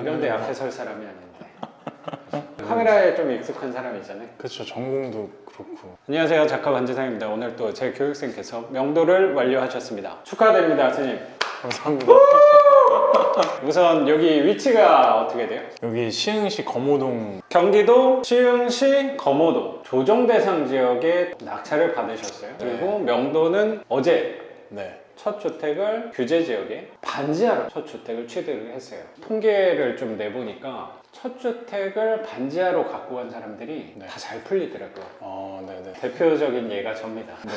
이런 데 앞에 설 사람이 아닌데 카메라에 좀 익숙한 사람이잖아요. 그렇죠. 전공도 그렇고. 안녕하세요, 작가 반지상입니다. 오늘 또 제 교육생께서 명도를 완료하셨습니다. 축하드립니다, 스님. 감사합니다. 우선 여기 위치가 어떻게 돼요? 여기 시흥시 검호동. 경기도 시흥시 검호도 조정대상 지역에 낙찰을 받으셨어요. 그리고 명도는 어제 네. 첫 주택을 규제 지역에 반지하로 첫 주택을 취득을 했어요. 통계를 좀 내보니까 첫 주택을 반지하로 갖고 간 사람들이 네. 다 잘 풀리더라고요. 네네. 대표적인 예가 접니다. 네.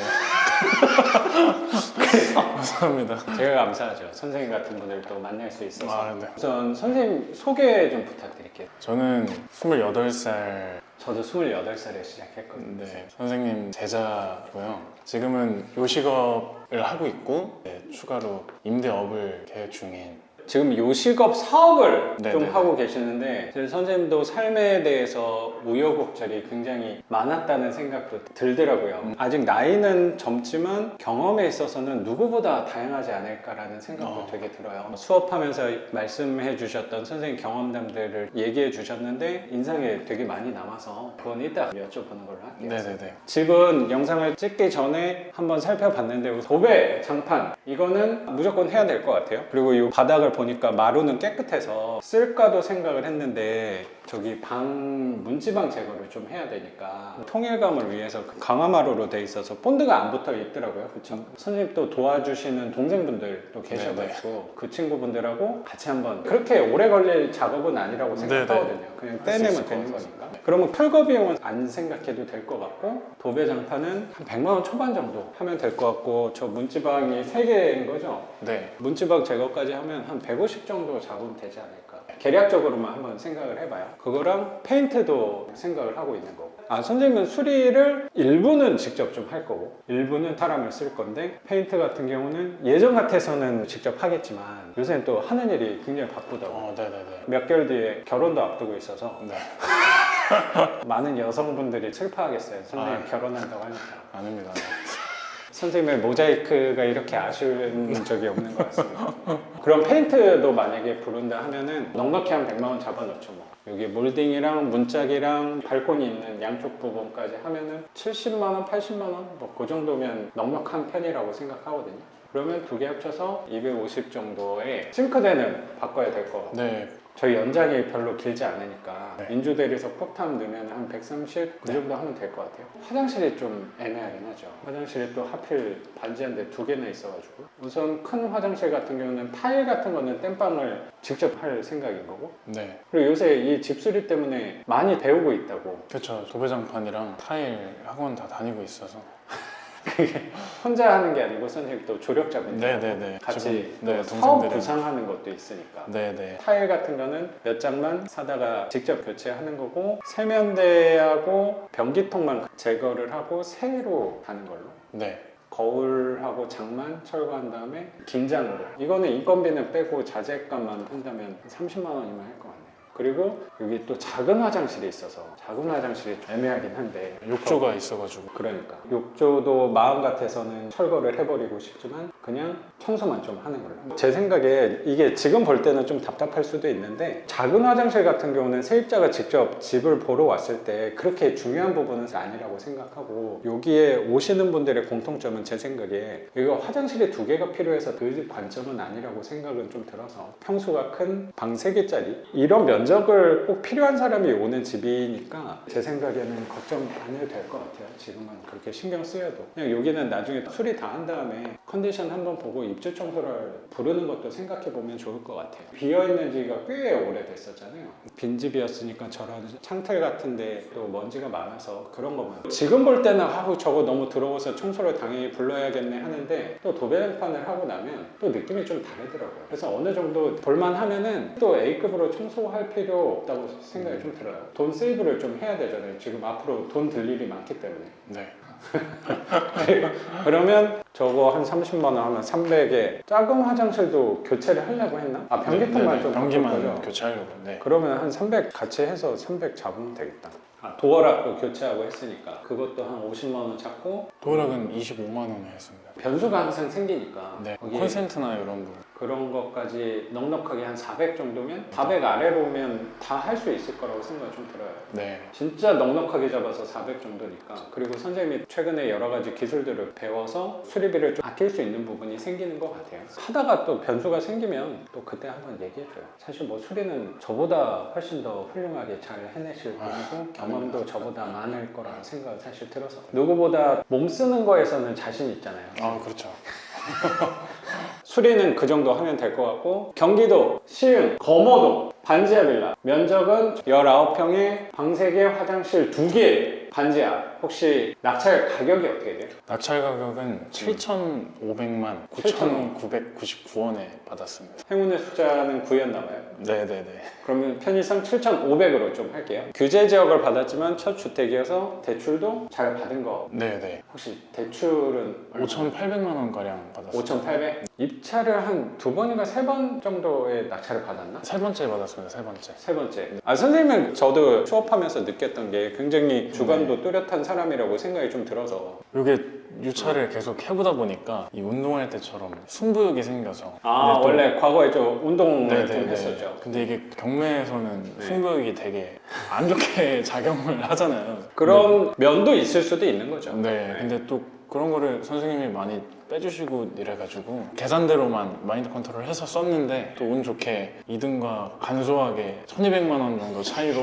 감사합니다. 제가 감사하죠. 선생님 같은 분들 또 만날 수 있어서. 네. 우선 선생님 소개 좀 부탁드릴게요. 저는 28살. 저도 28살에 시작했거든요. 네. 선생님 제자고요. 지금은 요식업을 하고 있고 추가로 임대업을 계획 중인. 지금 요식업 사업을 좀 네네네. 하고 계시는데 사실 선생님도 삶에 대해서 우여곡절이 굉장히 많았다는 생각도 들더라고요. 아직 나이는 젊지만 경험에 있어서는 누구보다 다양하지 않을까라는 생각도 되게 들어요. 수업하면서 말씀해 주셨던 선생님 경험담들을 얘기해 주셨는데 인상에 되게 많이 남아서 그건 이따 여쭤보는 걸로 할게요. 네네네. 집은 영상을 찍기 전에 한번 살펴봤는데 도배 장판 이거는 무조건 해야 될 것 같아요. 그리고 이 바닥을 보니까 마루는 깨끗해서 쓸까도 생각을 했는데 저기 방 문지방 제거를 좀 해야 되니까 통일감을 위해서 강화마루로 돼 있어서 본드가 안 붙어 있더라고요. 그쵸? 선생님 또 도와주시는 동생분들 또 계셔가지고 그 친구분들하고 같이 한번 그렇게 오래 걸릴 작업은 아니라고 생각하거든요. 그냥 떼내면 되는 거니까. 그러면 철거 비용은 안 생각해도 될 것 같고 도배 장판은 한 100만 원 초반 정도 하면 될 것 같고 저 문지방이 3개인 거죠? 네. 문지방 제거까지 하면 한 150 정도 잡으면 되지 않을까. 계략적으로만 한번 생각을 해봐요. 그거랑 페인트도 생각을 하고 있는 거고. 선생님은 수리를 일부는 직접 좀 할 거고 일부는 사람을 쓸 건데 페인트 같은 경우는 예전 같아서는 직접 하겠지만 요새는 또 하는 일이 굉장히 바쁘다고. 네네네. 몇 개월 뒤에 결혼도 앞두고 있어서 네. 많은 여성분들이 슬퍼하겠어요. 선생님 결혼한다고 하니까. 아닙니다. 선생님의 모자이크가 이렇게 아쉬운 적이 없는 것 같습니다. 그럼 페인트도 만약에 부른다 하면은 넉넉히 한 100만 원 잡아놓죠 뭐. 여기 몰딩이랑 문짝이랑 발코니 있는 양쪽 부분까지 하면은 70만 원, 80만 원 뭐 그 정도면 넉넉한 편이라고 생각하거든요. 그러면 두 개 합쳐서 250 정도의 싱크대는 바꿔야 될 것 같아요. 네. 저희 연장이 별로 길지 않으니까 네. 인조대리석 폭탄 넣으면 한 130 그 네. 정도 하면 될 것 같아요. 화장실이 좀 애매하긴 하죠. 화장실이 또 하필 반지한데 2개나 있어가지고 우선 큰 화장실 같은 경우는 타일 같은 거는 땜빵을 직접 할 생각인 거고 네. 그리고 요새 이 집수리 때문에 많이 배우고 있다고. 그렇죠. 도배장판이랑 타일 학원 다 다니고 있어서. 혼자 하는 게 아니고 선생님 또 조력자분들 네네네. 같이 지금, 네, 사업 동생들은. 구상하는 것도 있으니까. 네네. 타일 같은 거는 몇 장만 사다가 직접 교체하는 거고 세면대하고 변기통만 제거를 하고 새로 하는 걸로. 네. 거울하고 장만 철거한 다음에 긴장으로. 이거는 인건비는 빼고 자재값만 한다면 30만 원이면 할 것 같네요. 그리고 여기 또 작은 화장실이 있어서 작은 화장실이 좀 애매하긴 한데 욕조가 있어가지고. 그러니까 욕조도 마음 같아서는 철거를 해버리고 싶지만 그냥 청소만 좀 하는 걸로. 제 생각에 이게 지금 볼 때는 좀 답답할 수도 있는데 작은 화장실 같은 경우는 세입자가 직접 집을 보러 왔을 때 그렇게 중요한 부분은 아니라고 생각하고 여기에 오시는 분들의 공통점은 제 생각에 이거 화장실이 2개가 필요해서 그 관점은 아니라고 생각은 좀 들어서 평수가 큰 방 3개짜리 이런 면적을 꼭 필요한 사람이 오는 집이니까 제 생각에는 걱정 안 해도 될 것 같아요. 지금은 그렇게 신경 쓰여도 그냥 여기는 나중에 수리 다 한 다음에 컨디션 한번 보고 입주 청소를 부르는 것도 생각해 보면 좋을 것 같아요. 비어있는 지가 꽤 오래됐었잖아요. 빈집이었으니까 저런 창틀 같은데 또 먼지가 많아서 그런 것만 지금 볼 때는 저거 너무 더러워서 청소를 당연히 불러야겠네 하는데 또 도배장판을 하고 나면 또 느낌이 좀 다르더라고요. 그래서 어느 정도 볼만 하면은 또 A급으로 청소할 필요 없다고 생각이 좀 들어요. 돈 세이브를 좀 해야 되잖아요. 지금 앞으로 돈 들 일이 많기 때문에. 네. 그러면 저거 한 30만 원 하면 300에 작은 화장실도 교체를 하려고 했나? 변기통만 좀 변기만 바꿀 거죠? 교체하려고. 네. 그러면 한 300 같이 해서 300 잡으면 되겠다. 도어락도 교체하고 했으니까 그것도 한 50만 원 잡고 도어락은 25만 원에 했습니다. 변수가 항상 생기니까 네, 거기에 콘센트나 이런 부분. 그런 것까지 넉넉하게 한 400 정도면 400 아래로 오면 다 할 수 있을 거라고 생각이 좀 들어요. 네. 진짜 넉넉하게 잡아서 400 정도니까. 그리고 선생님이 최근에 여러 가지 기술들을 배워서 수리비를 좀 아낄 수 있는 부분이 생기는 것 같아요. 하다가 또 변수가 생기면 또 그때 한번 얘기해줘요. 사실 뭐 수리는 저보다 훨씬 더 훌륭하게 잘 해내실 분이고 경험도 저보다 많을 거라는 생각을 사실 들어서 누구보다 몸 쓰는 거에서는 자신 있잖아요. 아, 그렇죠. 수리는 그 정도 하면 될 것 같고 경기도, 시흥, 거모동, 반지하 빌라 면적은 19평에 방 3개, 화장실 2개 반지하. 혹시 낙찰 가격이 어떻게 돼요? 낙찰 가격은 7,500만 9,999원에 받았습니다. 행운의 숫자는 9였나 봐요. 네네네. 그러면 편의상 7,500으로 좀 할게요. 규제 지역을 받았지만 첫 주택이어서 대출도 잘 받은 거. 네네. 혹시 대출은 5,800만 원 가량 받았습니다. 5,800? 입찰을 한 2번인가 3번 정도의 낙찰을 받았나? 세 번째 받았습니다. 세 번째. 세 번째. 선생님은 저도 수업하면서 느꼈던 게 굉장히 주관도 뚜렷한 사람이라고 생각이 좀 들어서. 이게 유찰을 계속 해보다 보니까 이 운동할 때처럼 승부욕이 생겨서. 아, 근데 또- 원래 과거에 좀 운동을 좀 네네네. 했었죠. 근데 이게 경매에서는 네. 승부욕이 되게 안 좋게 작용을 하잖아요. 그런 면도 있을 수도 있는 거죠. 네. 근데 또 그런 거를 선생님이 많이 빼주시고 이래가지고 계산대로만 마인드 컨트롤 해서 썼는데 또 운 좋게 2등과 간소하게 1,200만 원 정도 차이로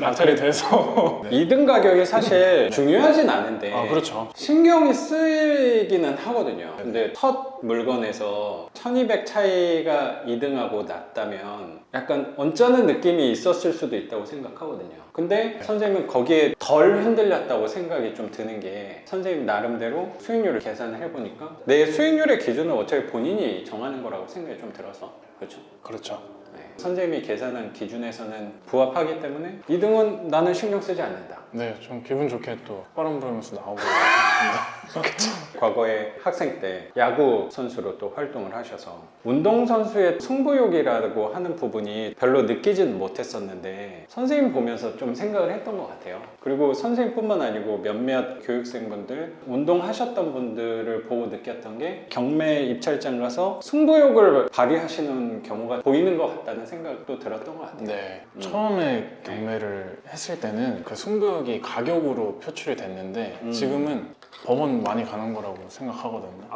낙찰이 돼서. 네. 2등 가격이 사실 중요하진 않은데 아, 그렇죠. 신경이 쓰이기는 하거든요. 근데 첫 물건에서 1200 차이가 2등하고 낮다면 약간 언짢은 느낌이 있었을 수도 있다고 생각하거든요. 근데 선생님은 거기에 덜 흔들렸다고 생각이 좀 드는 게 선생님 나름대로 수익률을 계산을 해보니까 내 수익률의 기준은 어차피 본인이 정하는 거라고 생각이 좀 들어서 그렇죠? 그렇죠. 네. 선생님이 계산한 기준에서는 부합하기 때문에 2등은 나는 신경 쓰지 않는다. 네, 좀 기분 좋게 또 바람 불면서 나오고. 과거에 학생 때 야구 선수로 또 활동을 하셔서 운동선수의 승부욕이라고 하는 부분이 별로 느끼지는 못했었는데 선생님 보면서 좀 생각을 했던 것 같아요. 그리고 선생님뿐만 아니고 몇몇 교육생분들, 운동하셨던 분들을 보고 느꼈던 게 경매 입찰장 가서 승부욕을 발휘하시는 경우가 보이는 것 같다는 생각도 들었던 것 같아요. 네. 처음에 경매를 했을 때는 그 승부욕이 가격으로 표출이 됐는데 지금은 법원 많이 가는 거라고 생각하거든요.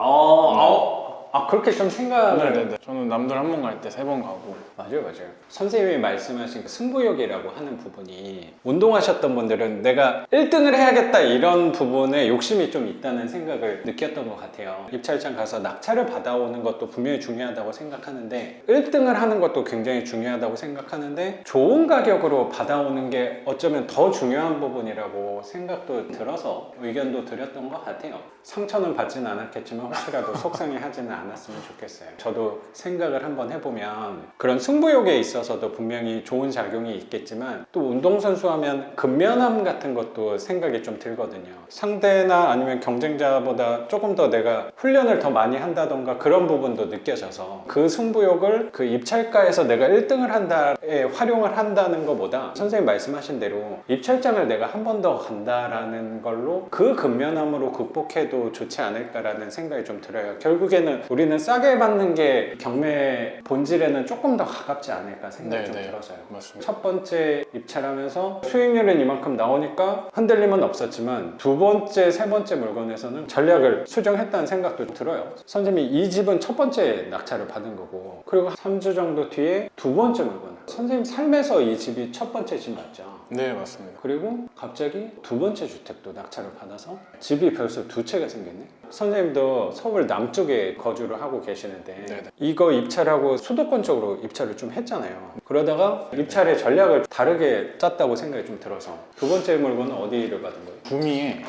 그렇게 좀 생각을. 네네네. 저는 남들 한 번 갈 때 3번 가고. 맞아요. 선생님이 말씀하신 그 승부욕이라고 하는 부분이 운동하셨던 분들은 내가 1등을 해야겠다 이런 부분에 욕심이 좀 있다는 생각을 느꼈던 것 같아요. 입찰장 가서 낙찰을 받아오는 것도 분명히 중요하다고 생각하는데 1등을 하는 것도 굉장히 중요하다고 생각하는데 좋은 가격으로 받아오는 게 어쩌면 더 중요한 부분이라고 생각도 들어서 의견도 드렸던 것 같아요. 상처는 받지는 않았겠지만 혹시라도 속상해하지는 않았으면 좋겠어요. 저도 생각을 한번 해보면 그런 승부욕에 있어서도 분명히 좋은 작용이 있겠지만 또 운동선수 하면 근면함 같은 것도 생각이 좀 들거든요. 상대나 아니면 경쟁자보다 조금 더 내가 훈련을 더 많이 한다던가 그런 부분도 느껴져서 그 승부욕을 그 입찰가에서 내가 1등을 한다에 활용을 한다는 것보다 선생님 말씀하신 대로 입찰장을 내가 한 번 더 간다라는 걸로 그 근면함으로 극복해도 좋지 않을까라는 생각이 좀 들어요. 결국에는 우리는 싸게 받는 게 경매 본질에는 조금 더 가깝지 않을까 생각이 좀 들어서요. 맞습니다. 첫 번째 입찰하면서 수익률은 이만큼 나오니까 흔들림은 없었지만 두 번째, 세 번째 물건에서는 전략을 수정했다는 생각도 들어요. 선생님이 이 집은 첫 번째 낙찰을 받은 거고 그리고 3주 정도 뒤에 두 번째 물건. 선생님 삶에서 이 집이 첫 번째 집 맞죠? 네, 맞습니다. 그리고 갑자기 두 번째 주택도 낙찰을 받아서 집이 벌써 두 채가 생겼네. 선생님도 서울 남쪽에 거주를 하고 계시는데 네네. 이거 입찰하고 수도권 쪽으로 입찰을 좀 했잖아요. 그러다가 입찰의 전략을 다르게 짰다고 생각이 좀 들어서 두 번째 물건은 어디를 받은 거예요? 구미에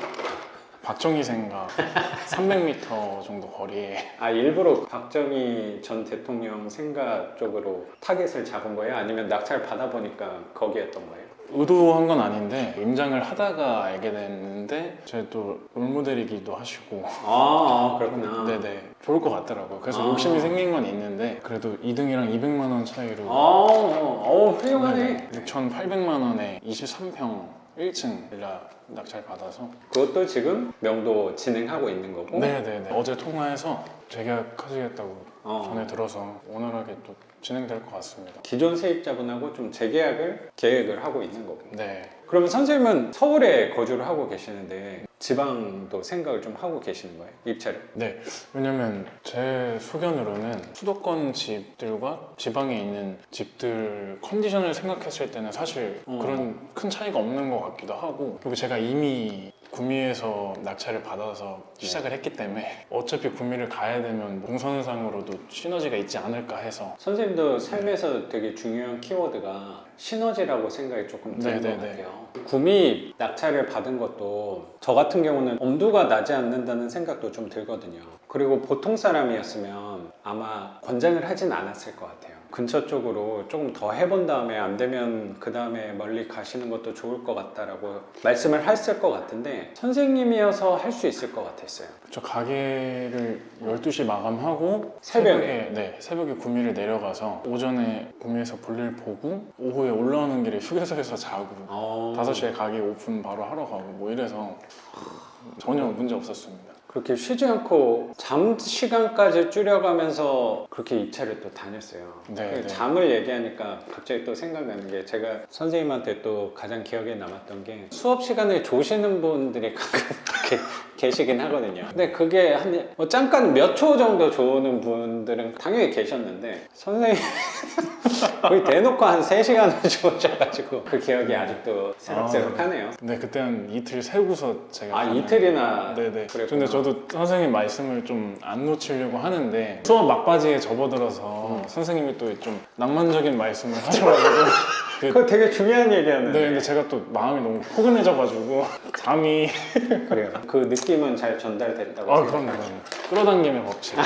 박정희생가 300m 정도 거리에. 일부러 박정희 전 대통령 생가 쪽으로 타겟을 잡은 거예요? 아니면 낙찰 받아보니까 거기였던 거예요? 의도한 건 아닌데 임장을 하다가 알게 됐는데 제 또 롤모델이기도 하시고. 그렇구나. 네네, 좋을 것 같더라고요. 그래서 욕심이 생긴 건 있는데 그래도 2등이랑 200만 원 차이로 훌륭하네. 6,800만 원에 23평 1층 빌라 낙찰 받아서 그것도 지금 명도 진행하고 있는 거고. 네네네 어제 통화해서 재계약하시겠다고 어. 전에 들어서 원활하게 또 진행될 것 같습니다. 기존 세입자분하고 좀 재계약을 계획을 하고 있는 거고. 네. 그러면 선생님은 서울에 거주를 하고 계시는데 지방도 생각을 좀 하고 계시는 거예요? 입찰을? 네, 왜냐면 제 소견으로는 수도권 집들과 지방에 있는 집들 컨디션을 생각했을 때는 사실 그런 큰 차이가 없는 것 같기도 하고, 그리고 제가 이미 구미에서 낙찰을 받아서 시작을 했기 때문에 어차피 구미를 가야 되면 동선상으로도 시너지가 있지 않을까 해서. 선생님도 삶에서 되게 중요한 키워드가 시너지라고 생각이 조금 드는 것 네네네. 같아요. 구미 낙찰을 받은 것도 저 같은 경우는 엄두가 나지 않는다는 생각도 좀 들거든요. 그리고 보통 사람이었으면 아마 권장을 하진 않았을 것 같아요. 근처 쪽으로 조금 더 해본 다음에 안 되면 그 다음에 멀리 가시는 것도 좋을 것 같다라고 말씀을 했을 것 같은데 선생님이어서 할 수 있을 것 같았어요. 저 가게를 12시 마감하고 새벽에? 네, 새벽에 구미를 내려가서 오전에 구미에서 볼일 보고 오후에 올라오는 길에 휴게소에서 자고 5시에 가게 오픈 바로 하러 가고 뭐 이래서 전혀 문제 없었습니다. 그렇게 쉬지 않고 잠 시간까지 줄여가면서 그렇게 입찰을 또 다녔어요. 네, 그 네. 잠을 얘기하니까 갑자기 또 생각나는 게 제가 선생님한테 또 가장 기억에 남았던 게 수업 시간에 조시는 분들이 가끔 이렇게 계시긴 하거든요. 근데 그게 한 잠깐 몇 초 정도 조는 분들은 당연히 계셨는데 선생님 거의 대놓고 한 3시간을 주어져가지고 그 기억이 아직도 새록새록하네요. 네, 그때 한 이틀 새고서 제가 아, 가는- 이틀이나 네네. 그랬구나. 근데 저도 선생님 말씀을 좀 안 놓치려고 하는데 수업 막바지에 접어들어서 선생님이 또 좀 낭만적인 말씀을 하셔가지고 그거 되게 중요한 얘기였는데. 네, 근데 제가 또 마음이 너무 포근해져가지고 잠이 그래요. 그 느낌은 잘 전달됐다고 그럼요. 생각해요. 끌어당김의 법칙.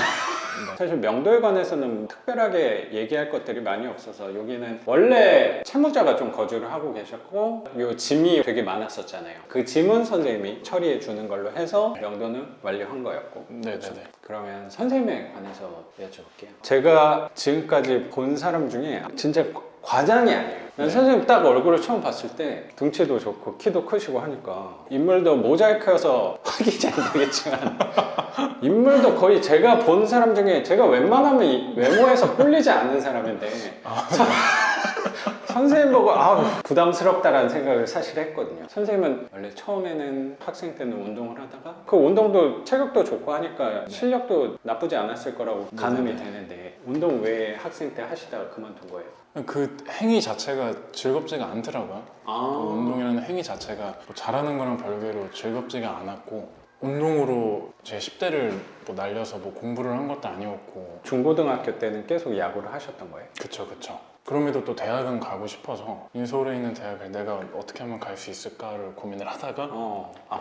사실 명도에 관해서는 특별하게 얘기할 것들이 많이 없어서 여기는 원래 채무자가 좀 거주를 하고 계셨고 요 짐이 되게 많았었잖아요. 그 짐은 선생님이 처리해 주는 걸로 해서 명도는 완료한 거였고. 네네네. 그러면 선생님에 관해서 여쭤볼게요. 제가 지금까지 본 사람 중에 진짜 과장이 아니에요. 난 선생님 딱 얼굴을 처음 봤을 때 등치도 좋고 키도 크시고 하니까 인물도 모자이크여서 확인이 안 되겠지만 인물도 거의 제가 본 사람 중에 제가 웬만하면 이 외모에서 꿀리지 않는 사람인데 선생님 보고 부담스럽다라는 생각을 사실 했거든요. 선생님은 원래 처음에는 학생 때는 운동을 하다가 그 운동도 체력도 좋고 하니까 실력도 나쁘지 않았을 거라고 가늠이 되는데 운동 왜 학생 때 하시다가 그만둔 거예요? 그 행위 자체가 즐겁지가 않더라고요. 그 운동이라는 행위 자체가 뭐 잘하는 거랑 별개로 즐겁지가 않았고, 운동으로 제 10대를 뭐 날려서 뭐 공부를 한 것도 아니었고. 중고등학교 때는 계속 야구를 하셨던 거예요? 그쵸. 그럼에도 또 대학은 가고 싶어서 인서울에 있는 대학을 내가 어떻게 하면 갈 수 있을까를 고민을 하다가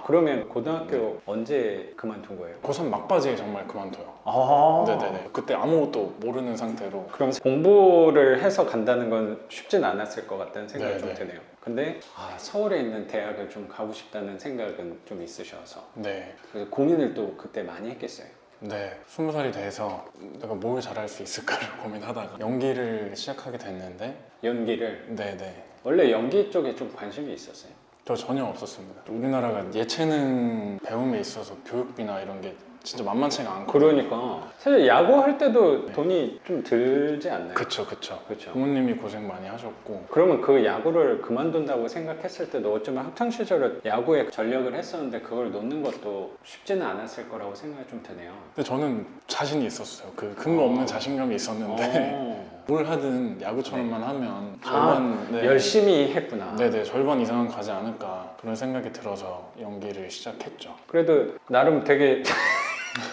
그러면 고등학교 언제 그만둔 거예요? 고3 막바지에 정말 그만둬요. 네네네. 그때 아무것도 모르는 상태로. 그럼 공부를 해서 간다는 건 쉽진 않았을 것 같다는 생각이 좀 네네. 드네요. 근데 서울에 있는 대학을 좀 가고 싶다는 생각은 좀 있으셔서 네. 그래서 고민을 또 그때 많이 했겠어요. 네, 20살이 돼서 내가 뭘 잘할 수 있을까를 고민하다가 연기를 시작하게 됐는데. 연기를 네네. 원래 연기 쪽에 좀 관심이 있었어요. 저 전혀 없었습니다. 우리나라가 예체능 배움에 있어서 교육비나 이런 게 진짜 만만치가 않고. 그러니까 사실 야구할 때도 돈이 좀 들지 않나요? 그쵸. 그렇죠. 부모님이 고생 많이 하셨고. 그러면 그 야구를 그만둔다고 생각했을 때도 어쩌면 학창 시절에 야구에 전력을 했었는데 그걸 놓는 것도 쉽지는 않았을 거라고 생각이 좀 드네요. 근데 저는 자신이 있었어요. 그 근거 없는 자신감이 있었는데 뭘 하든 야구처럼만 하면 절반 열심히 했구나. 네네, 절반 이상은 가지 않을까 그런 생각이 들어서 연기를 시작했죠. 그래도 나름 되게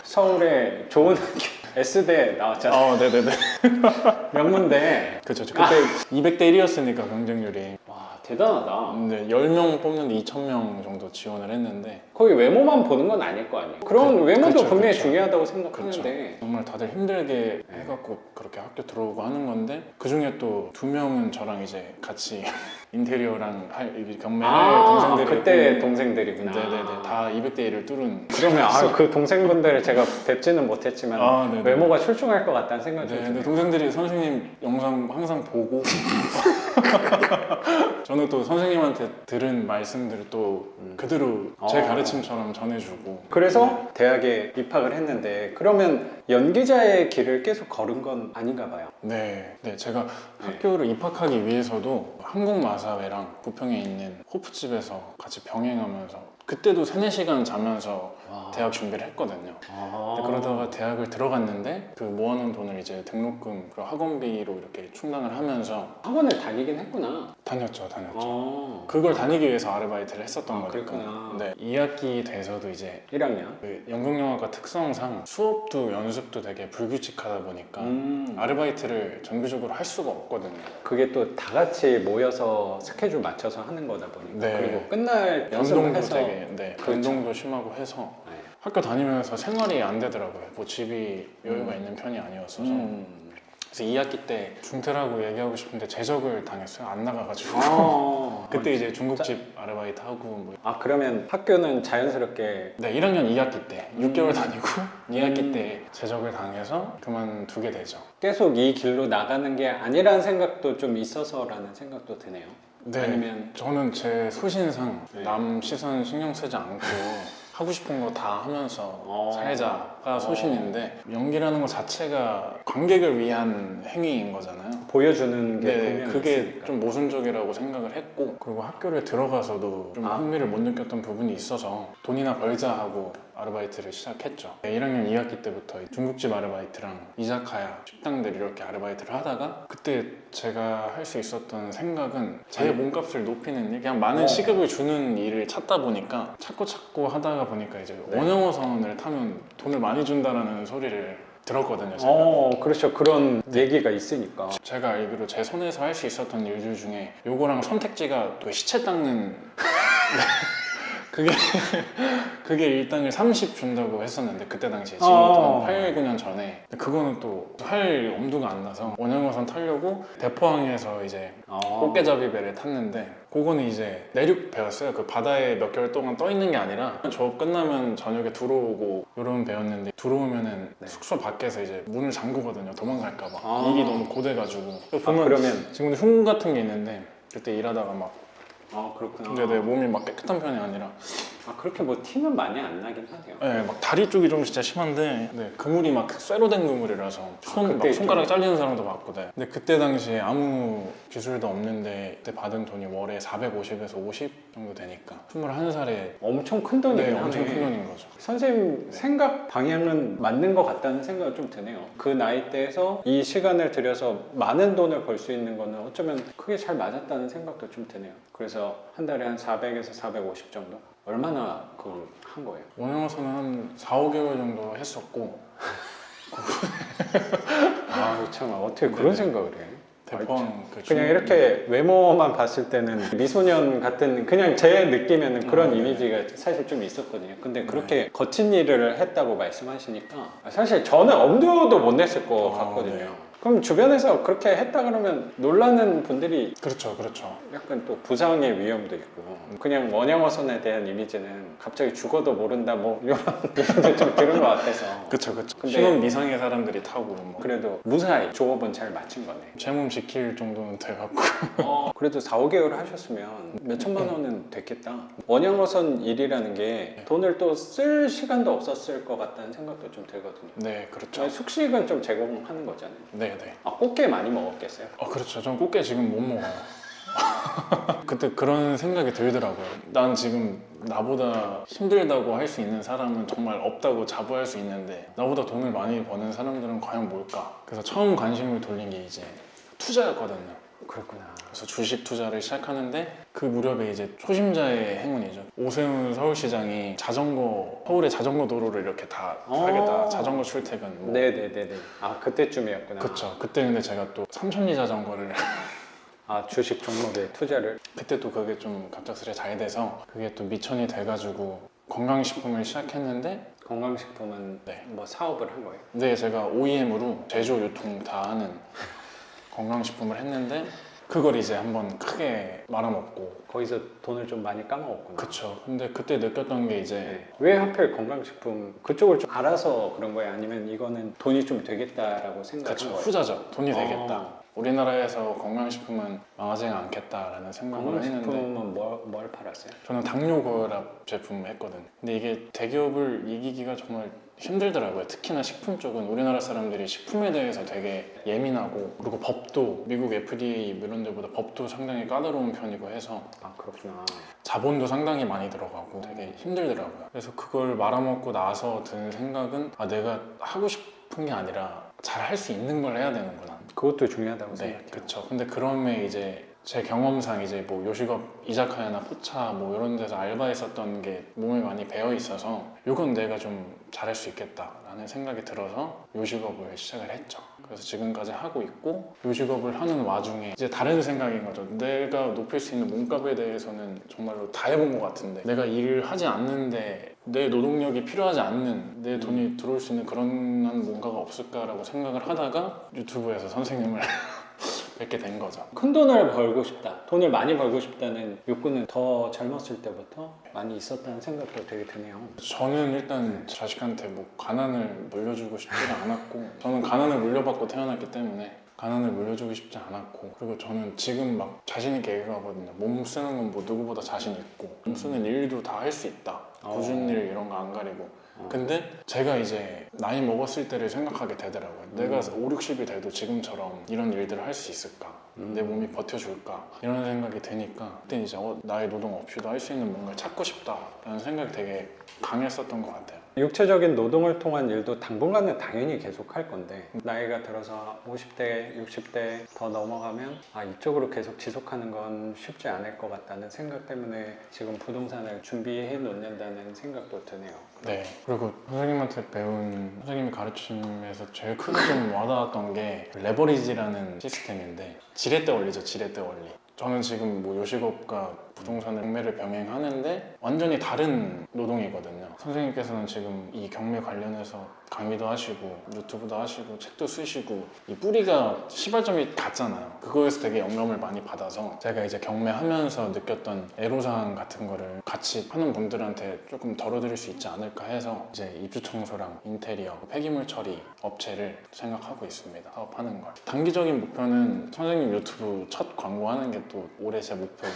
서울에 좋은 학교 S대 나왔잖아요. 네네네. 명문대. 그쵸. 그때 200대 1이었으니까 경쟁률이. 와 대단하다. 네, 10명 뽑는데 2,000명 정도 지원을 했는데. 거기 외모만 보는 건 아닐 거 아니에요. 그런 외모도 그쵸, 분명히 그쵸. 중요하다고 그렇죠. 생각하는데 정말 다들 힘들게 해갖고 그렇게 학교 들어오고 하는 건데, 그 중에 또 2명은 저랑 이제 같이 인테리어랑 경매할 동생들이. 그때 동생들이구나. 네네네. 다 200대 1을 뚫은. 그러면 그 동생분들을 제가 뵙지는 못했지만 네네. 외모가 출중할 것 같다는 생각이 좀 네, 드네요. 근데 동생들이 선생님 영상 항상 보고 저는 또 선생님한테 들은 말씀들을 또 그대로 제 아. 가르침처럼 전해주고 그래서 대학에 입학을 했는데 그러면 연기자의 길을 계속 걸은 건 아닌가 봐요. 네, 제가 학교를 입학하기 위해서도 한국마사회랑 부평에 있는 호프집에서 같이 병행하면서 그때도 3-4시간 자면서 대학 준비를 했거든요. 근데 그러다가 대학을 들어갔는데 그 모아놓은 돈을 이제 등록금, 그리고 학원비로 이렇게 충당을 하면서 학원을 다니긴 했구나. 다녔죠. 어. 그걸 다니기 위해서 아르바이트를 했었던 거니까. 그랬구나. 네, 2학기 돼서도 이제 1학년. 그 연극영화과 특성상 수업도 연습도 되게 불규칙하다 보니까 아르바이트를 정기적으로 할 수가 없거든요. 그게 또 다 같이 모여서 스케줄 맞춰서 하는 거다 보니까 네. 그리고 끝날 연습을 변동도 해서 되게 그렇죠. 변동도 심하고 해서 네. 학교 다니면서 생활이 안 되더라고요. 뭐 집이 여유가 있는 편이 아니었어서. 그래서 2학기 때 중퇴라고 얘기하고 싶은데 제적을 당했어요. 안 나가가지고. 그때 이제 중국집 아르바이트 하고 뭐. 아 그러면 학교는 자연스럽게 네, 1학년 2학기 때 6개월 다니고 2학기 때 제적을 당해서 그만두게 되죠. 계속 이 길로 나가는 게 아니라는 생각도 좀 있어서라는 생각도 드네요. 네, 아니면 저는 제 소신상 네. 남 시선 신경 쓰지 않고 하고 싶은 거 다 하면서 살자가 소신인데 연기라는 것 자체가 관객을 위한 행위인 거잖아요. 보여주는 게 네, 분명히 그게 있으니까. 좀 모순적이라고 생각을 했고 그리고 학교를 들어가서도 좀 흥미를 못 느꼈던 부분이 있어서 돈이나 벌자 하고 아르바이트를 시작했죠. 1학년 2학기 때부터 중국집 아르바이트랑 이자카야, 식당들 이렇게 아르바이트를 하다가 그때 제가 할 수 있었던 생각은 제 몸값을 높이는 일, 그냥 많은 시급을 주는 일을 찾다 보니까 찾고 하다가 보니까 이제 원형어선을 타면 돈을 많이 준다라는 소리를 들었거든요. 제가. 그렇죠. 그런 얘기가 있으니까. 제가 알기로 제 손에서 할 수 있었던 일들 중에 요거랑 선택지가 또 시체 닦는 그게 일당을 30 준다고 했었는데 그때 당시에 지금부터 한 8, 9년 전에 그거는 또 할 엄두가 안 나서 원형어선 타려고 대포항에서 이제 꽃게잡이 배를 탔는데 그거는 이제 내륙 배였어요. 그 바다에 몇 개월 동안 떠 있는 게 아니라 저 끝나면 저녁에 들어오고 이런 배였는데 들어오면은 숙소 밖에서 이제 문을 잠그거든요. 도망갈까 봐. 일이 너무 고돼가지고 보면 그러면 지금도 흉 같은 게 있는데 그때 일하다가 막 그렇구나. 근데 내 몸이 막 깨끗한 편이 아니라 그렇게 뭐 티는 많이 안 나긴 하네요. 네, 막 다리 쪽이 좀 진짜 심한데 그물이 막 쇠로 된 그물이라서 막 손가락 잘리는 사람도 봤고 근데 그때 당시에 아무 기술도 없는데 그때 받은 돈이 월에 450에서 50 정도 되니까 21살에 엄청 큰 돈이긴 하네. 엄청 큰 돈인 거죠. 선생님 생각 방향은 맞는 것 같다는 생각이 좀 드네요. 그 나이대에서 이 시간을 들여서 많은 돈을 벌 수 있는 거는 어쩌면 그게 잘 맞았다는 생각도 좀 드네요. 그래서 한 달에 한 400에서 450 정도? 얼마나 그걸 한 거예요? 원영어선은 한 4, 5개월 정도 했었고 참 어떻게 그런 생각을 해? 대포항 그냥 이렇게 외모만 봤을 때는 미소년 같은 그냥 제 느낌에는 그런 이미지가 사실 좀 있었거든요. 근데 그렇게 거친 일을 했다고 말씀하시니까 사실 저는 엄두도 못 냈을 것 같거든요. 그럼 주변에서 그렇게 했다 그러면 놀라는 분들이 그렇죠. 약간 또 부상의 위험도 있고 그냥 원형어선에 대한 이미지는 갑자기 죽어도 모른다 뭐 이런 얘기도 좀 들은 것 같아서 그렇죠. 근데 신혼 미상의 사람들이 타고 뭐. 그래도 무사히 조업은 잘 마친 거네. 제 몸 지킬 정도는 돼갖고 그래도 4, 5개월 하셨으면 몇 천만 원은 됐겠다. 원형어선 일이라는 게 돈을 또 쓸 시간도 없었을 것 같다는 생각도 좀 들거든요. 네, 그렇죠. 숙식은 좀 제공하는 거잖아요. 네. 꽃게 많이 먹었겠어요? 그렇죠. 전 꽃게 지금 못 먹어요. 그때 그런 생각이 들더라고요. 난 지금 나보다 힘들다고 할 수 있는 사람은 정말 없다고 자부할 수 있는데 나보다 돈을 많이 버는 사람들은 과연 뭘까? 그래서 처음 관심을 돌린 게 이제 투자였거든요. 그렇구나. 그래서 주식 투자를 시작하는데 그 무렵에 이제 초심자의 행운이죠. 오세훈 서울시장이 서울의 자전거 도로를 이렇게 다 하겠다. 자전거 출퇴근. 뭐. 네네네네. 그때쯤이었구나. 그렇죠. 그때 근데 제가 또 삼천리 자전거를 주식 종목에 투자를. 그때 또 그게 좀 갑작스레 잘 돼서 그게 또 미천이 돼가지고 건강식품을 시작했는데 건강식품은 뭐 사업을 한 거예요? 네, 제가 OEM으로 제조 유통 다 하는 건강식품을 했는데 그걸 이제 한번 크게 말아먹고 거기서 돈을 좀 많이 까먹었구나. 그쵸. 근데 그때 느꼈던 게 이제 네. 왜 하필 건강식품 그쪽을 좀 알아서 그런 거예요? 아니면 이거는 돈이 좀 되겠다라고 생각한 거예요? 후자죠. 돈이 되겠다. 우리나라에서 건강식품은 망하지는 않겠다라는 생각을 했는데 건강식품은 뭘 팔았어요? 저는 당뇨 고혈압 제품 했거든. 근데 이게 대기업을 이기기가 정말 힘들더라고요. 특히나 식품 쪽은 우리나라 사람들이 식품에 대해서 되게 예민하고, 그리고 법도 미국 FDA 이런 데보다 법도 상당히 까다로운 편이고 해서 아 그렇구나. 자본도 상당히 많이 들어가고 되게 힘들더라고요. 그래서 그걸 말아먹고 나서 든 생각은 내가 하고 싶은 게 아니라 잘 할 수 있는 걸 해야 되는구나. 그것도 중요하다고 네, 생각해요. 그렇죠. 근데 그럼에 이제 제 경험상 이제 뭐 요식업 이자카야나 포차 뭐 이런 데서 알바했었던 게 몸에 많이 배어 있어서 이건 내가 좀 잘할 수 있겠다라는 생각이 들어서 요식업을 시작을 했죠. 그래서 지금까지 하고 있고, 요식업을 하는 와중에 이제 다른 생각인 거죠. 내가 높일 수 있는 몸값에 대해서는 정말로 다 해본 것 같은데, 내가 일을 하지 않는데 내 노동력이 필요하지 않는, 내 돈이 들어올 수 있는 그런 뭔가가 없을까라고 생각을 하다가 유튜브에서 선생님을 뵙게 된 거죠. 큰 돈을 벌고 싶다, 돈을 많이 벌고 싶다는 욕구는 더 젊었을 때부터 많이 있었다는 생각도 되게 드네요. 저는 일단 자식한테 뭐 가난을 물려주고 싶지가 않았고, 저는 가난을 물려받고 태어났기 때문에 가난을 물려주고 싶지 않았고, 그리고 저는 지금 막 자신 있게 얘기하거든요. 몸 쓰는 건 뭐 누구보다 자신 있고, 몸 쓰는 일도 다 할 수 있다. 굳은 일 이런 거 안 가리고. 근데 제가 이제 나이 먹었을 때를 생각하게 되더라고요. 내가 5, 60이 돼도 지금처럼 이런 일들을 할 수 있을까? 내 몸이 버텨줄까? 이런 생각이 드니까 그때 이제 나의 노동 없이도 할 수 있는 뭔가를 찾고 싶다라는 생각이 되게 강했었던 것 같아요. 육체적인 노동을 통한 일도 당분간은 당연히 계속 할 건데, 나이가 들어서 50대, 60대 더 넘어가면 이쪽으로 계속 지속하는 건 쉽지 않을 것 같다는 생각 때문에 지금 부동산을 준비해 놓는다는 생각도 드네요. 네. 그리고 선생님한테 배운, 선생님이 가르침에서 제일 크게 좀 와닿았던 게 레버리지라는 시스템인데, 지렛대 원리죠. 지렛대 원리. 저는 지금 뭐 요식업과 부동산을 경매를 병행하는데 완전히 다른 노동이거든요. 선생님께서는 지금 이 경매 관련해서 강의도 하시고 유튜브도 하시고 책도 쓰시고, 이 뿌리가 시발점이 같잖아요. 그거에서 되게 영감을 많이 받아서 제가 이제 경매하면서 느꼈던 애로사항 같은 거를 같이 하는 분들한테 조금 덜어드릴 수 있지 않을까 해서 이제 입주 청소랑 인테리어, 폐기물 처리 업체를 생각하고 있습니다. 사업하는 걸. 단기적인 목표는 선생님 유튜브 첫 광고하는 게 또 올해 제 목표고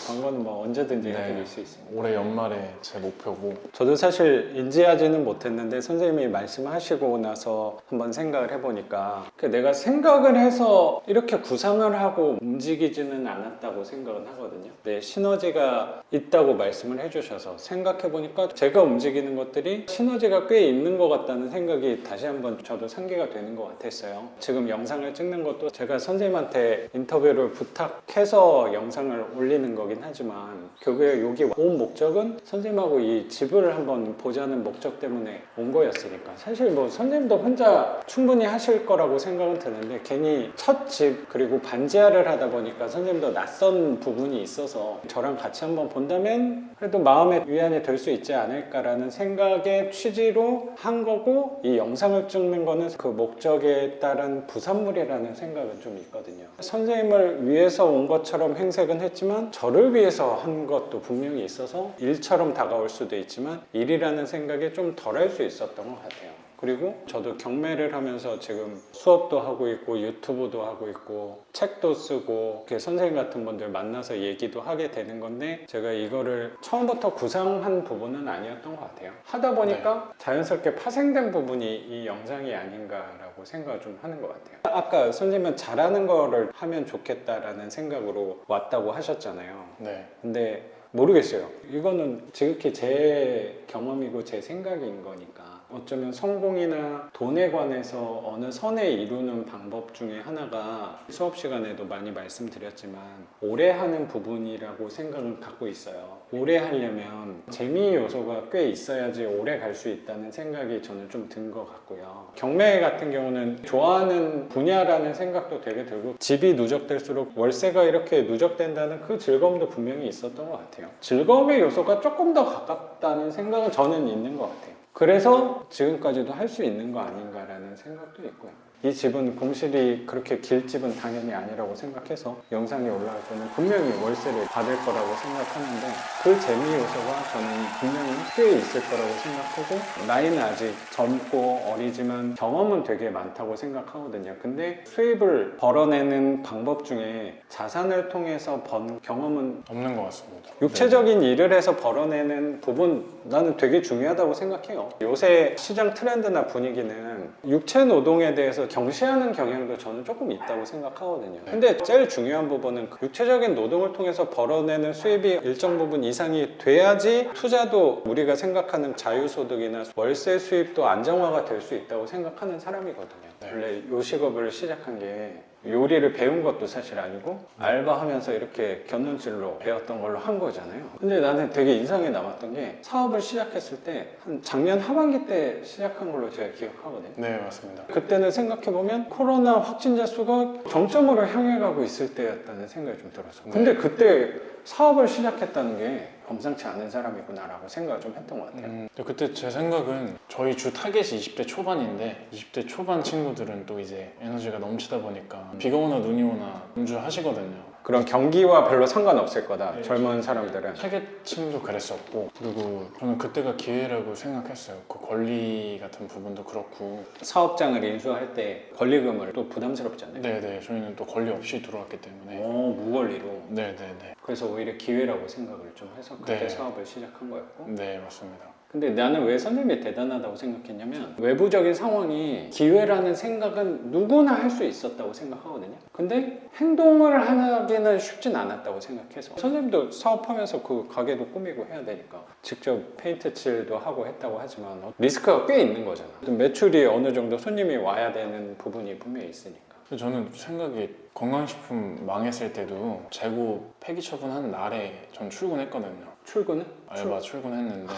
광고는 뭐 언제든지 네. 해드릴 수 있습니다. 올해 연말에 제 목표고. 저도 사실 인지하지는 못했는데 선생님이 말씀하시고 나서 한번 생각을 해보니까 내가 생각을 해서 이렇게 구상을 하고 움직이지는 않았다고 생각은 하거든요. 네, 시너지가 있다고 말씀을 해주셔서 생각해보니까 제가 움직이는 것들이 시너지가 꽤 있는 것 같다는 생각이 다시 한번 저도 상기가 되는 것 같았어요. 지금 영상을 찍는 것도 제가 선생님한테 인터뷰를 부탁해서 영상을 올리는 거긴 하지만, 결국에 여기 온 목적은 선생님하고 이 집을 한번 보자는 목적 때문에 온 거였으니까, 사실 뭐 선생님도 혼자 충분히 하실 거라고 생각은 드는데, 괜히 첫 집 그리고 반지하를 하다 보니까 선생님도 낯선 부분이 있어서 저랑 같이 한번 본다면 그래도 마음의 위안이 될 수 있지 않을까라는 생각의 취지로 한 거고, 이 영상을 찍는 거는 그 목적에 따른 부산물이라는 생각은 좀 있거든요. 선생님을 위해서 온 것처럼 행색은 했지만 저를 위해서 한 것도 분명히 있어서 일처럼 다가올 수도 있지만 일이라는 생각이 좀 덜 할 수 있었던 것 같아요. 그리고 저도 경매를 하면서 지금 수업도 하고 있고 유튜브도 하고 있고 책도 쓰고 이렇게 선생님 같은 분들 만나서 얘기도 하게 되는 건데, 제가 이거를 처음부터 구상한 부분은 아니었던 것 같아요. 하다 보니까 자연스럽게 파생된 부분이 이 영상이 아닌가라고 생각을 좀 하는 것 같아요. 아까 선생님은 잘하는 거를 하면 좋겠다라는 생각으로 왔다고 하셨잖아요. 네. 근데 모르겠어요. 이거는 지극히 제 경험이고 제 생각인 거니까, 어쩌면 성공이나 돈에 관해서 어느 선에 이루는 방법 중에 하나가 수업 시간에도 많이 말씀드렸지만 오래 하는 부분이라고 생각을 갖고 있어요. 오래 하려면 재미 요소가 꽤 있어야지 오래 갈 수 있다는 생각이 저는 좀 든 것 같고요. 경매 같은 경우는 좋아하는 분야라는 생각도 되게 들고, 집이 누적될수록 월세가 이렇게 누적된다는 그 즐거움도 분명히 있었던 것 같아요. 즐거움의 요소가 조금 더 가깝다는 생각은 저는 있는 것 같아요. 그래서 지금까지도 할 수 있는 거 아닌가라는 생각도 있고요. 이 집은 공실이 그렇게 길 집은 당연히 아니라고 생각해서 영상이 올라갈 때는 분명히 월세를 받을 거라고 생각하는데 그 재미 요소가 저는 분명히 꽤 있을 거라고 생각하고 나이는 아직 젊고 어리지만 경험은 되게 많다고 생각하거든요. 근데 수입을 벌어내는 방법 중에 자산을 통해서 번 경험은 없는 것 같습니다. 육체적인 일을 해서 벌어내는 부분 나는 되게 중요하다고 생각해요. 요새 시장 트렌드나 분위기는 육체 노동에 대해서 경시하는 경향도 저는 조금 있다고 생각하거든요. 근데 제일 중요한 부분은 그 육체적인 노동을 통해서 벌어내는 수입이 일정 부분 이상이 돼야지 투자도 우리가 생각하는 자유소득이나 월세 수입도 안정화가 될 수 있다고 생각하는 사람이거든요. 원래 요식업을 시작한 게 요리를 배운 것도 사실 아니고 알바하면서 이렇게 곁눈질로 배웠던 걸로 한 거잖아요. 근데 나는 되게 인상에 남았던 게 사업을 시작했을 때 한 작년 하반기 때 시작한 걸로 제가 기억하거든요. 네, 맞습니다. 그때는 생각해보면 코로나 확진자 수가 정점으로 향해 가고 있을 때였다는 생각이 좀 들었어요. 근데 그때 사업을 시작했다는 게 범상치 않은 사람이구나라고 생각을 좀 했던 것 같아요. 근데 그때 제 생각은 저희 주 타겟이 20대 초반인데 20대 초반 친구들은 또 이제 에너지가 넘치다 보니까 비가 오나 눈이 오나 운주하시거든요. 그런 경기와 별로 상관없을 거다. 네. 젊은 사람들은. 타겟층도 그랬었고 그리고 저는 그때가 기회라고 생각했어요. 그 권리 같은 부분도 그렇고 사업장을 인수할 때 권리금을 또 부담스럽잖아요. 네네 저희는 또 권리 없이 들어왔기 때문에 무권리로. 네네네 그래서 오히려 기회라고 생각을 좀 해서 그때 네. 사업을 시작한 거였고. 네 맞습니다. 근데 나는 왜 선생님이 대단하다고 생각했냐면 외부적인 상황이 기회라는 생각은 누구나 할 수 있었다고 생각하거든요. 근데 행동을 하기는 쉽진 않았다고 생각해서 선생님도 사업하면서 그 가게도 꾸미고 해야 되니까 직접 페인트 칠도 하고 했다고 하지만 리스크가 꽤 있는 거잖아. 매출이 어느 정도 손님이 와야 되는 부분이 분명히 있으니까. 저는 생각이 건강식품 망했을 때도 재고 폐기 처분한 날에 전 출근했거든요. 출근은? 알바 출근했는데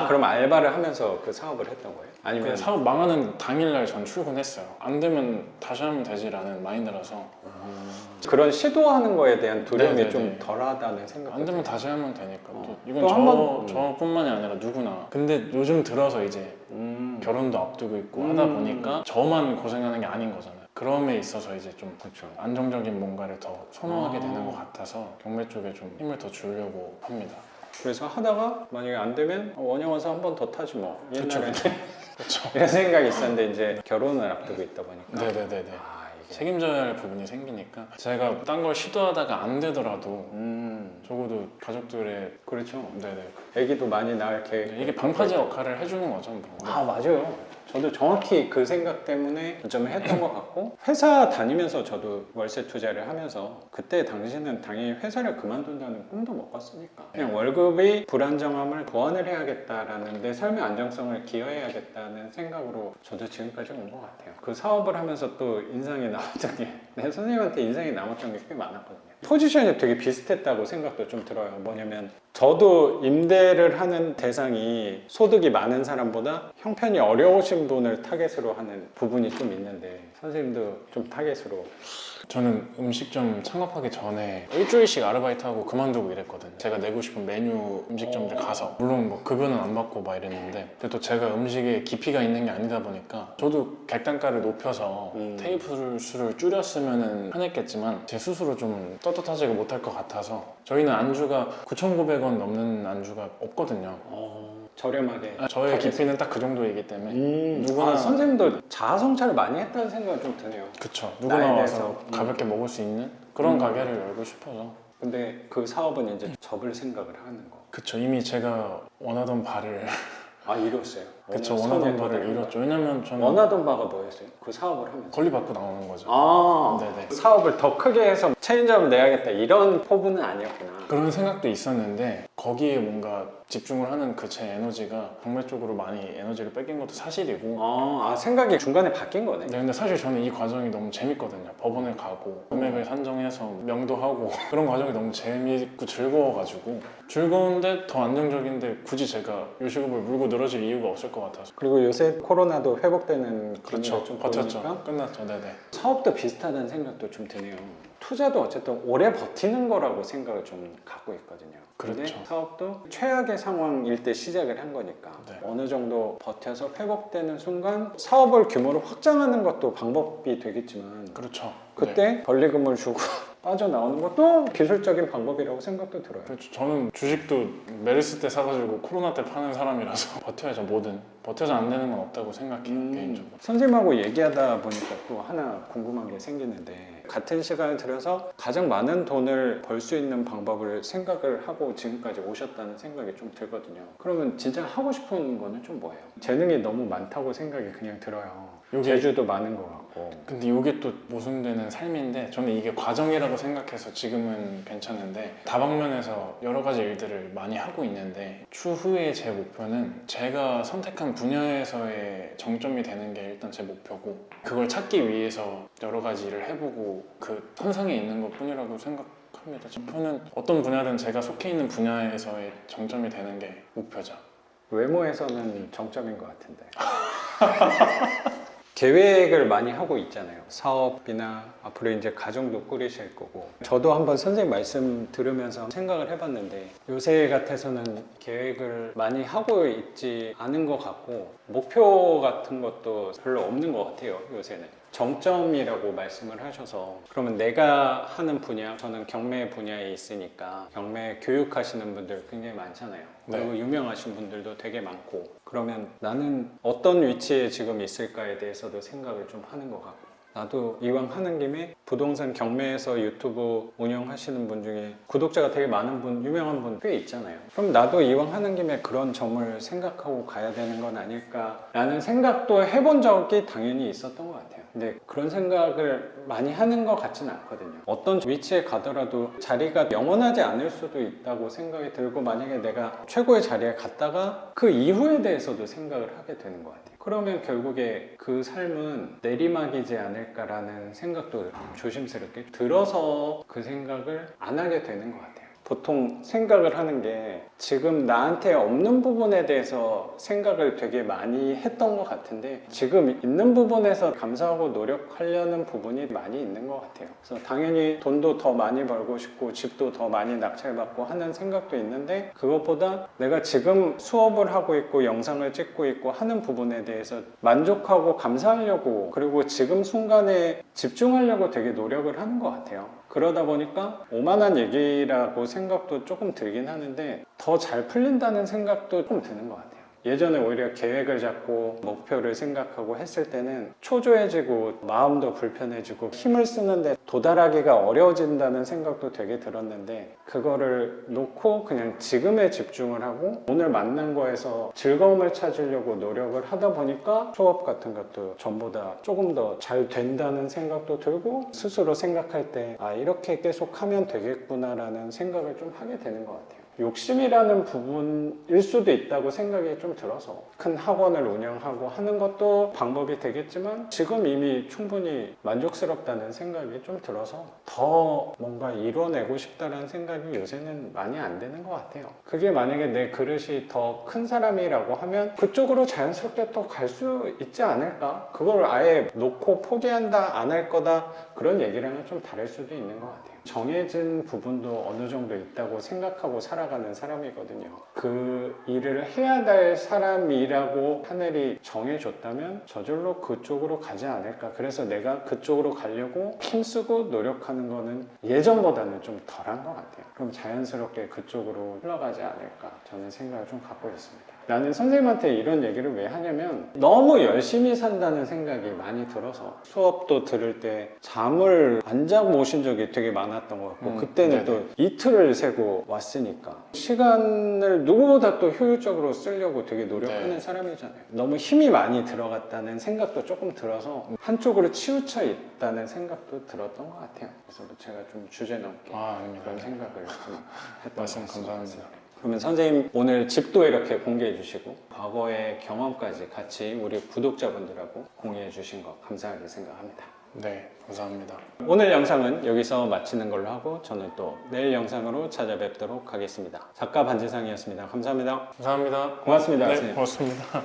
그럼 알바를 하면서 그 사업을 했던 거예요? 아니면 그냥 사업 망하는 당일날 전 출근했어요. 안 되면 다시 하면 되지라는 마인드라서 그런 시도하는 거에 대한 두려움이 네네네. 좀 덜하다는 생각이 안 되면 다시 하면 되니까 또 이건 또 한 번? 저뿐만이 아니라 누구나. 근데 요즘 들어서 이제 결혼도 앞두고 있고 하다 보니까 저만 고생하는 게 아닌 거잖아요. 그럼에 있어서 이제 좀 그렇죠. 안정적인 뭔가를 더 선호하게 되는 것 같아서 경매 쪽에 좀 힘을 더 주려고 합니다. 그래서 하다가 만약에 안 되면 원형 와서 한 번 더 타지 뭐 옛날에 그렇죠. 이런 생각이 있었는데 이제 결혼을 앞두고 있다 보니까 네네네네. 이게 책임져야 할 부분이 생기니까 제가 딴 걸 시도하다가 안 되더라도 적어도 가족들의 그렇죠. 네네 애기도 많이 낳을 계획 이게 방파제 역할을 해주는 거죠. 뭐. 맞아요. 저도 정확히 그 생각 때문에 좀 했던 것 같고 회사 다니면서 저도 월세 투자를 하면서 그때 당시는 당연히 회사를 그만둔다는 꿈도 못 꿨으니까 그냥 월급의 불안정함을 보완을 해야겠다라는 내 삶의 안정성을 기여해야겠다는 생각으로 저도 지금까지 온 것 같아요. 그 사업을 하면서 또 인상이 남았던 게 내 선생님한테 인상이 남았던 게 꽤 많았거든요. 포지션이 되게 비슷했다고 생각도 좀 들어요. 뭐냐면 저도 임대를 하는 대상이 소득이 많은 사람보다 형편이 어려우신 분을 타겟으로 하는 부분이 좀 있는데 선생님도 좀 타겟으로 저는 음식점 창업하기 전에 일주일씩 아르바이트하고 그만두고 일했거든요. 제가 내고 싶은 메뉴 음식점들 가서 물론 뭐 급여는 안 받고 막 이랬는데 근데 또 제가 음식에 깊이가 있는 게 아니다 보니까 저도 객단가를 높여서 테이블 수를 줄였으면 편했겠지만 제 스스로 좀 떳떳하지가 못할 것 같아서 저희는 안주가 9,900원 넘는 안주가 없거든요. 저렴하게 저의 깊이는 딱 그 정도이기 때문에 누구나 선생님도 자아성찰을 많이 했다는 생각이 좀 드네요. 그쵸 누구나 나에 와서 대해서. 가볍게 먹을 수 있는 그런 가게를 열고 싶어서 근데 그 사업은 이제 접을 생각을 하는 거. 그쵸 이미 제가 원하던 바를 이뤘어요. 그쵸 원하던 바를 이뤘죠. 왜냐면 저는 원하던 바가 뭐였어요? 그 사업을 하면서. 권리 받고 나오는 거죠. 네네. 사업을 더 크게 해서 체인점을 내야겠다 이런 포부는 아니었구나. 그런 생각도 있었는데 거기에 뭔가 집중을 하는 그 제 에너지가 경매 쪽으로 많이 에너지를 뺏긴 것도 사실이고 생각이 중간에 바뀐 거네. 네, 근데 사실 저는 이 과정이 너무 재밌거든요. 법원에 가고 금액을 산정해서 명도하고 그런 과정이 너무 재밌고 즐거워가지고 즐거운데 더 안정적인데 굳이 제가 요식업을 물고 늘어질 이유가 없을 것 같아서 그리고 요새 코로나도 회복되는 그렇죠. 좀 버텼죠. 보니까 끝났죠. 네네. 사업도 비슷하다는 생각도 좀 드네요. 투자도 어쨌든 오래 버티는 거라고 생각을 좀 갖고 있거든요. 근데 그렇죠. 사업도 최악의 상황일 때 시작을 한 거니까 네. 어느 정도 버텨서 회복되는 순간 사업을 규모를 확장하는 것도 방법이 되겠지만 그렇죠. 그때 권리금을 주고 빠져나오는 것도 기술적인 방법이라고 생각도 들어요. 그렇죠. 저는 주식도 메르스 때 사가지고 코로나 때 파는 사람이라서 버텨야죠. 뭐든 버텨서 안 되는 건 없다고 생각해요. 개인적으로. 선생님하고 얘기하다 보니까 또 하나 궁금한 게 생기는데 같은 시간을 들여서 가장 많은 돈을 벌 수 있는 방법을 생각을 하고 지금까지 오셨다는 생각이 좀 들거든요. 그러면 진짜 하고 싶은 거는 좀 뭐예요? 재능이 너무 많다고 생각이 그냥 들어요. 재주도 많은 것 같고. 근데 이게 또 모순되는 삶인데 저는 이게 과정이라고 생각해서 지금은 괜찮은데 다방면에서 여러 가지 일들을 많이 하고 있는데 추후에 제 목표는 제가 선택한 분야에서의 정점이 되는 게 일단 제 목표고 그걸 찾기 위해서 여러 가지 일을 해보고 그 선상에 있는 것 뿐이라고 생각합니다. 목표는 어떤 분야든 제가 속해 있는 분야에서의 정점이 되는 게 목표죠. 외모에서는 정점인 것 같은데. 계획을 많이 하고 있잖아요. 사업이나 앞으로 이제 가정도 꾸리실 거고. 저도 한번 선생님 말씀 들으면서 생각을 해봤는데 요새 같아서는 계획을 많이 하고 있지 않은 것 같고 목표 같은 것도 별로 없는 것 같아요. 요새는. 정점이라고 말씀을 하셔서 그러면 내가 하는 분야, 저는 경매 분야에 있으니까 경매 교육하시는 분들 굉장히 많잖아요. 그리고 유명하신 분들도 되게 많고 그러면 나는 어떤 위치에 지금 있을까에 대해서도 생각을 좀 하는 것 같고 나도 이왕 하는 김에 부동산 경매에서 유튜브 운영하시는 분 중에 구독자가 되게 많은 분, 유명한 분 꽤 있잖아요. 그럼 나도 이왕 하는 김에 그런 점을 생각하고 가야 되는 건 아닐까라는 생각도 해본 적이 당연히 있었던 것 같아요. 근데 그런 생각을 많이 하는 것 같지는 않거든요. 어떤 위치에 가더라도 자리가 영원하지 않을 수도 있다고 생각이 들고 만약에 내가 최고의 자리에 갔다가 그 이후에 대해서도 생각을 하게 되는 것 같아요. 그러면 결국에 그 삶은 내리막이지 않을까라는 생각도 조심스럽게 들어서 그 생각을 안 하게 되는 것 같아요. 보통 생각을 하는 게 지금 나한테 없는 부분에 대해서 생각을 되게 많이 했던 것 같은데 지금 있는 부분에서 감사하고 노력하려는 부분이 많이 있는 것 같아요. 그래서 당연히 돈도 더 많이 벌고 싶고 집도 더 많이 낙찰받고 하는 생각도 있는데 그것보다 내가 지금 수업을 하고 있고 영상을 찍고 있고 하는 부분에 대해서 만족하고 감사하려고 그리고 지금 순간에 집중하려고 되게 노력을 하는 것 같아요. 그러다 보니까 오만한 얘기라고 생각도 조금 들긴 하는데 더 잘 풀린다는 생각도 조금 드는 것 같아요. 예전에 오히려 계획을 잡고 목표를 생각하고 했을 때는 초조해지고 마음도 불편해지고 힘을 쓰는데 도달하기가 어려워진다는 생각도 되게 들었는데 그거를 놓고 그냥 지금에 집중을 하고 오늘 만난 거에서 즐거움을 찾으려고 노력을 하다 보니까 수업 같은 것도 전보다 조금 더 잘 된다는 생각도 들고 스스로 생각할 때 아 이렇게 계속 하면 되겠구나라는 생각을 좀 하게 되는 것 같아요. 욕심이라는 부분일 수도 있다고 생각이 좀 들어서 큰 학원을 운영하고 하는 것도 방법이 되겠지만 지금 이미 충분히 만족스럽다는 생각이 좀 들어서 더 뭔가 이뤄내고 싶다는 생각이 요새는 많이 안 드는 것 같아요. 그게 만약에 내 그릇이 더 큰 사람이라고 하면 그쪽으로 자연스럽게 또 갈 수 있지 않을까? 그걸 아예 놓고 포기한다, 안 할 거다 그런 얘기랑은 좀 다를 수도 있는 것 같아요. 정해진 부분도 어느 정도 있다고 생각하고 살아가는 사람이거든요. 그 일을 해야 될 사람이라고 하늘이 정해줬다면 저절로 그쪽으로 가지 않을까. 그래서 내가 그쪽으로 가려고 힘쓰고 노력하는 거는 예전보다는 좀 덜한 것 같아요. 그럼 자연스럽게 그쪽으로 흘러가지 않을까 저는 생각을 좀 갖고 있습니다. 나는 선생님한테 이런 얘기를 왜 하냐면 너무 열심히 산다는 생각이 많이 들어서 수업도 들을 때 잠을 안 자고 오신 적이 되게 많았던 것 같고 그때는 네네. 또 이틀을 새고 왔으니까 시간을 누구보다 또 효율적으로 쓰려고 되게 노력하는 네. 사람이잖아요. 너무 힘이 많이 들어갔다는 생각도 조금 들어서 한쪽으로 치우쳐 있다는 생각도 들었던 것 같아요. 그래서 제가 좀 주제 넘게 아닙니다. 그런 생각을 좀 했던 말씀 것 같습니다. 감사합니다. 그러면 선생님 오늘 집도 이렇게 공개해 주시고 과거의 경험까지 같이 우리 구독자분들하고 공유해 주신 거 감사하게 생각합니다. 네, 감사합니다. 오늘 영상은 여기서 마치는 걸로 하고 저는 또 내일 영상으로 찾아뵙도록 하겠습니다. 작가 반지상이었습니다. 감사합니다. 감사합니다. 고맙습니다. 네, 선생님. 고맙습니다.